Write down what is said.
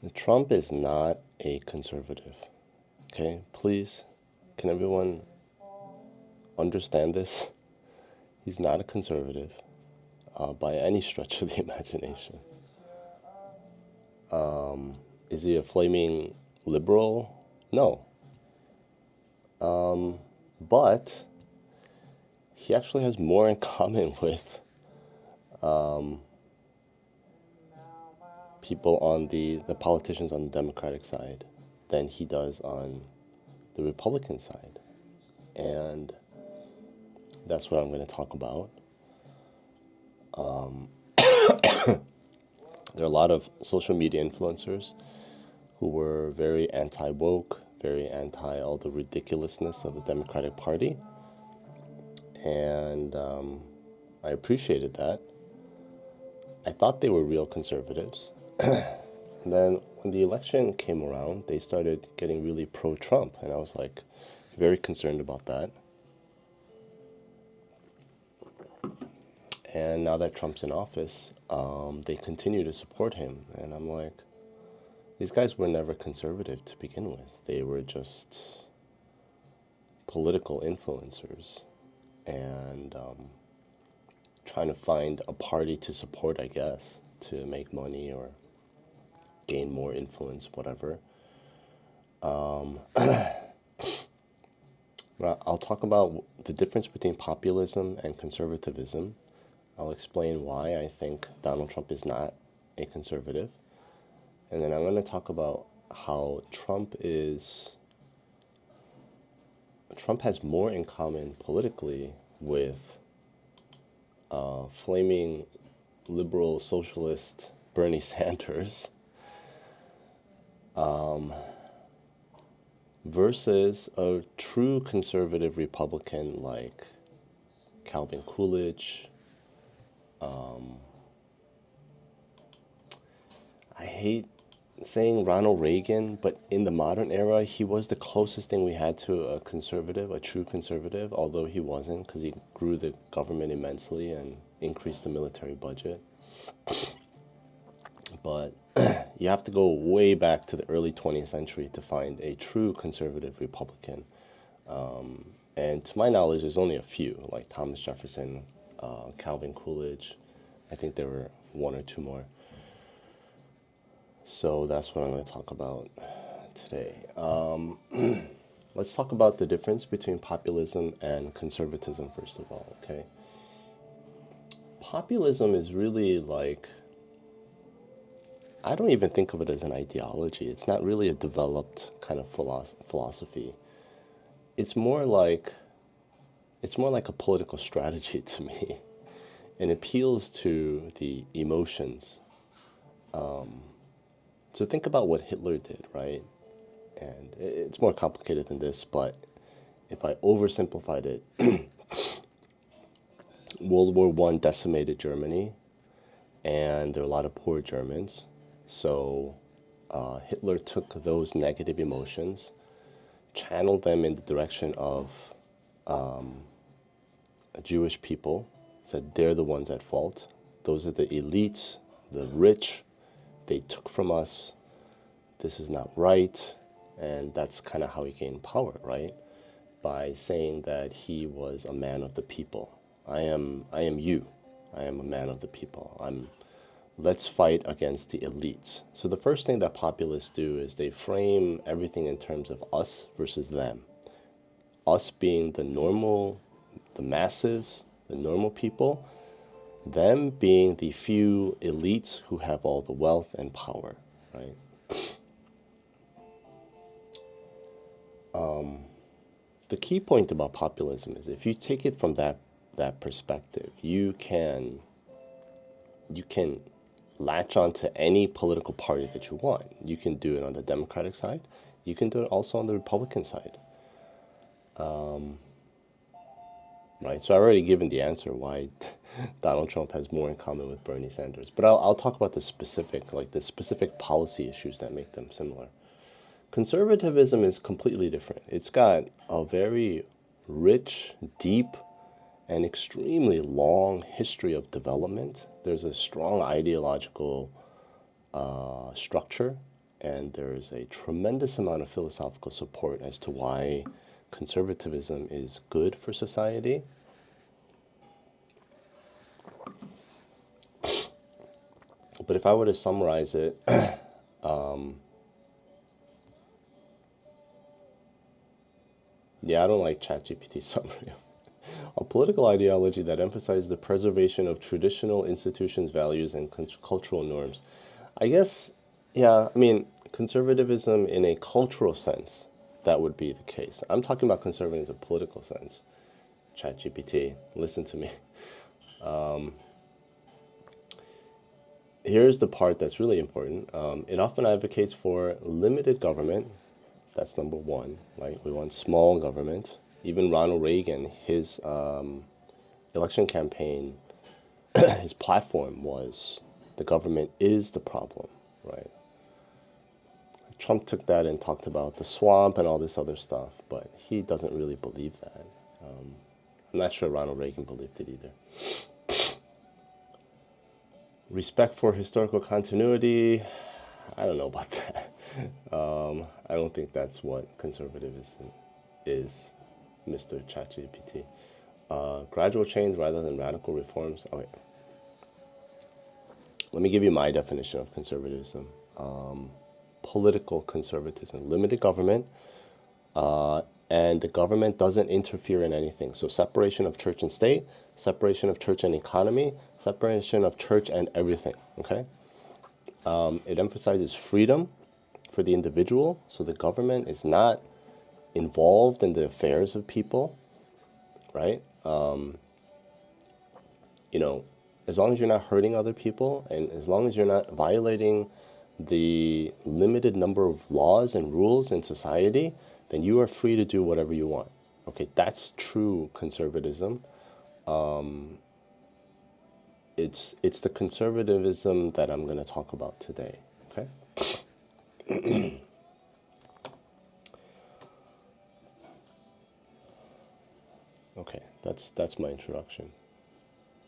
Trump is not a conservative. Okay, please, can everyone understand this? He's not a conservative by any stretch of the imagination. Is he a flaming liberal? No. But he actually has more in common with people on the politicians on the Democratic side than he does on the Republican side. And that's what I'm going to talk about. There are a lot of social media influencers who were very anti woke, very anti all the ridiculousness of the Democratic Party. And I appreciated that. I thought they were real conservatives. And then when the election came around, they started getting really pro Trump. And I was like, very concerned about that. And now that Trump's in office, they continue to support him. And I'm like, these guys were never conservative to begin with. They were just political influencers and trying to find a party to support, I guess, to make money or gain more influence, whatever. I'll talk about the difference between populism and conservatism. I'll explain why I think Donald Trump is not a conservative. And then I'm going to talk about how Trump has more in common politically with flaming liberal socialist Bernie Sanders versus a true conservative Republican like Calvin Coolidge. I hate saying Ronald Reagan, but in the modern era, he was the closest thing we had to a conservative, a true conservative, although he wasn't because he grew the government immensely and increased the military budget. But you have to go way back to the early 20th century to find a true conservative Republican. And to my knowledge, there's only a few, like Thomas Jefferson, Calvin Coolidge. I think there were one or two more. So that's what I'm going to talk about today. Let's talk about the difference between populism and conservatism, first of all, okay? Populism is really like, I don't even think of it as an ideology. It's not really a developed kind of philosophy. It's more like a political strategy to me. And appeals to the emotions. So think about what Hitler did, right? And it's more complicated than this, but if I oversimplified it, World War I decimated Germany, and there were a lot of poor Germans. So Hitler took those negative emotions, channeled them in the direction of Jewish people, said they're the ones at fault. Those are the elites, the rich. They took from us. This is not right. And that's kind of how he gained power, right? By saying that he was a man of the people. I am you. I am a man of the people. Let's fight against the elites. So the first thing that populists do is they frame everything in terms of us versus them. Us being the masses, the normal people, them being the few elites who have all the wealth and power, right? The key point about populism is if you take it from that perspective, you can latch on to any political party that you want. You can do it on the Democratic side. You can do it also on the Republican side. Right? So I already given the answer why Donald Trump has more in common with Bernie Sanders. But I'll talk about the specific policy issues that make them similar. Conservatism is completely different. It's got a very rich, deep, and extremely long history of development. There's a strong ideological structure and there's a tremendous amount of philosophical support as to why conservatism is good for society. But if I were to summarize it, yeah, I don't like ChatGPT's summary. A political ideology that emphasizes the preservation of traditional institutions, values, and cultural norms. I guess, yeah, I mean, conservatism in a cultural sense, that would be the case. I'm talking about conservatism in a political sense. ChatGPT, listen to me. Here's the part that's really important. It often advocates for limited government. That's number one, right? We want small government. Even Ronald Reagan, his election campaign, his platform was the government is the problem, right? Trump took that and talked about the swamp and all this other stuff, but he doesn't really believe that. I'm not sure Ronald Reagan believed it either. Respect for historical continuity, I don't know about that. I don't think that's what conservatism is, Mr. ChatGPT. Gradual change rather than radical reforms. Okay. Let me give you my definition of conservatism. Political conservatism, limited government, and the government doesn't interfere in anything. So separation of church and state, separation of church and economy, separation of church and everything, okay? It emphasizes freedom for the individual, so the government is not involved in the affairs of people, right? You know, as long as you're not hurting other people and as long as you're not violating the limited number of laws and rules in society, then you are free to do whatever you want. Okay, that's true conservatism. It's the conservatism that I'm going to talk about today. Okay. Okay, that's my introduction.